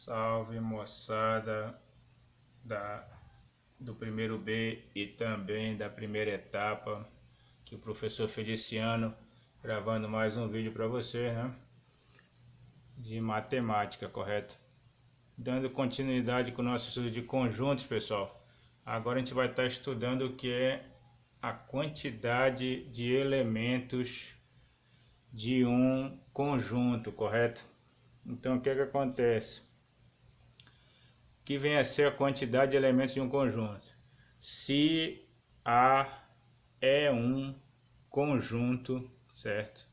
Salve, moçada do primeiro B e também da primeira etapa, que o professor Feliciano gravando mais um vídeo para você, né? De matemática, correto? Dando continuidade com o nosso estudo de conjuntos, pessoal. Agora a gente vai estar estudando o que é a quantidade de elementos de um conjunto, correto? Então o que é que acontece? Que vem a ser a quantidade de elementos de um conjunto. Se A é um conjunto, certo?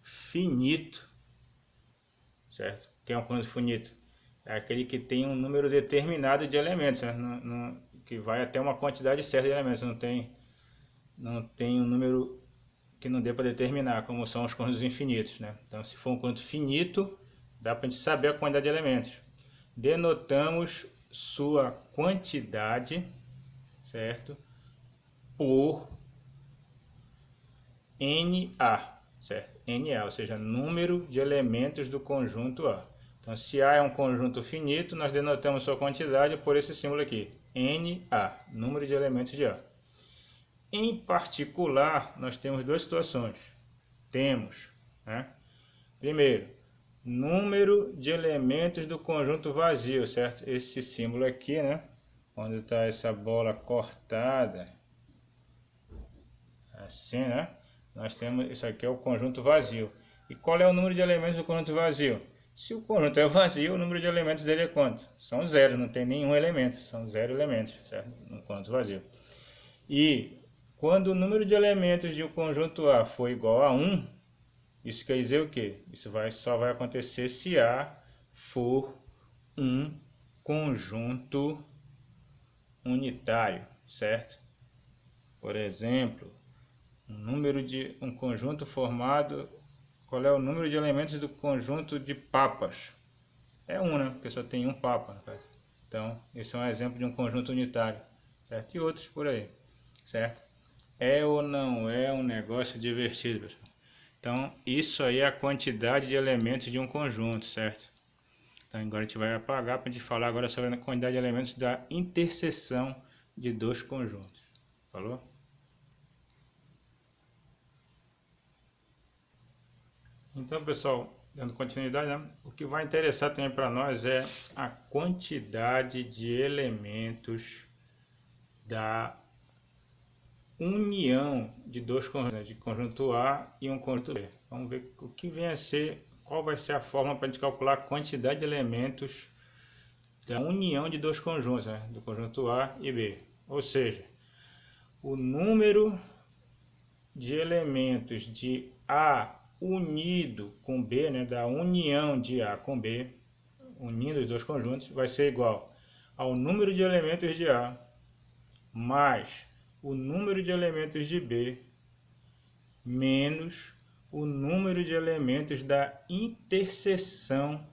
Finito, certo? O que é um conjunto finito? É aquele que tem um número determinado de elementos, né? Que vai até uma quantidade certa de elementos, não tem um número que não dê para determinar, como são os conjuntos infinitos, né? Então, se for um conjunto finito, dá para a gente saber a quantidade de elementos. Denotamos sua quantidade, certo? Por NA, certo? NA, ou seja, número de elementos do conjunto A. Então, se A é um conjunto finito, nós denotamos sua quantidade por esse símbolo aqui, NA, número de elementos de A. Em particular, nós temos duas situações. Temos, né? Primeiro, número de elementos do conjunto vazio, certo? Esse símbolo aqui, né? Onde está essa bola cortada, assim, né? Nós temos, isso aqui é o conjunto vazio. E qual é o número de elementos do conjunto vazio? Se o conjunto é vazio, o número de elementos dele é quanto? São zero, não tem nenhum elemento, são zero elementos, certo? No conjunto vazio. E quando o número de elementos de um conjunto A for igual a 1, isso quer dizer o quê? Isso só vai acontecer se A for um conjunto unitário, certo? Por exemplo, um conjunto formado, qual é o número de elementos do conjunto de papas? É 1, né? Porque só tem um papa, no caso. Então, esse é um exemplo de um conjunto unitário, certo? E outros por aí, certo? É ou não é um negócio divertido, pessoal? Então, isso aí é a quantidade de elementos de um conjunto, certo? Então, agora a gente vai apagar para a gente falar agora sobre a quantidade de elementos da interseção de dois conjuntos. Falou? Então, pessoal, dando continuidade, né? O que vai interessar também para nós é a quantidade de elementos da união de dois conjuntos, de conjunto A e um conjunto B. Vamos ver o que vem a ser, qual vai ser a forma para a gente calcular a quantidade de elementos da união de dois conjuntos, né? Do conjunto A e B. Ou seja, o número de elementos de A unido com B, né? Da união de A com B, unindo os dois conjuntos, vai ser igual ao número de elementos de A mais o número de elementos de B menos o número de elementos da interseção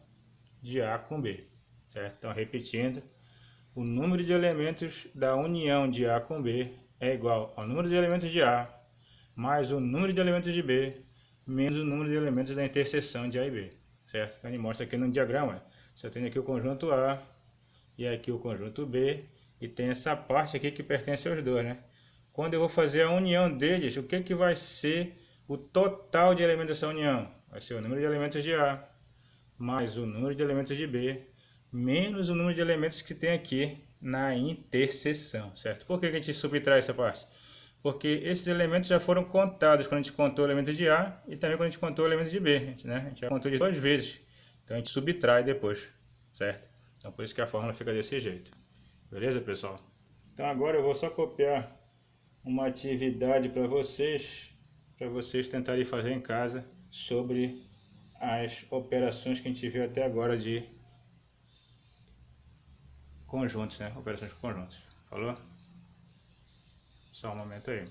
de A com B, certo? Então, repetindo, o número de elementos da união de A com B é igual ao número de elementos de A mais o número de elementos de B menos o número de elementos da interseção de A e B, certo? Então, ele mostra aqui no diagrama, você tem aqui o conjunto A e aqui o conjunto B, e tem essa parte aqui que pertence aos dois, né? Quando eu vou fazer a união deles, o que vai ser o total de elementos dessa união? Vai ser o número de elementos de A, mais o número de elementos de B, menos o número de elementos que tem aqui na interseção, certo? Por que a gente subtrai essa parte? Porque esses elementos já foram contados quando a gente contou elementos de A e também quando a gente contou elementos de B, né? A gente já contou de duas vezes, então a gente subtrai depois, certo? Então por isso que a fórmula fica desse jeito. Beleza, pessoal? Então agora eu vou só copiar uma atividade para vocês tentarem fazer em casa sobre as operações que a gente viu até agora de conjuntos, né? Operações com conjuntos. Falou? Só um momento aí.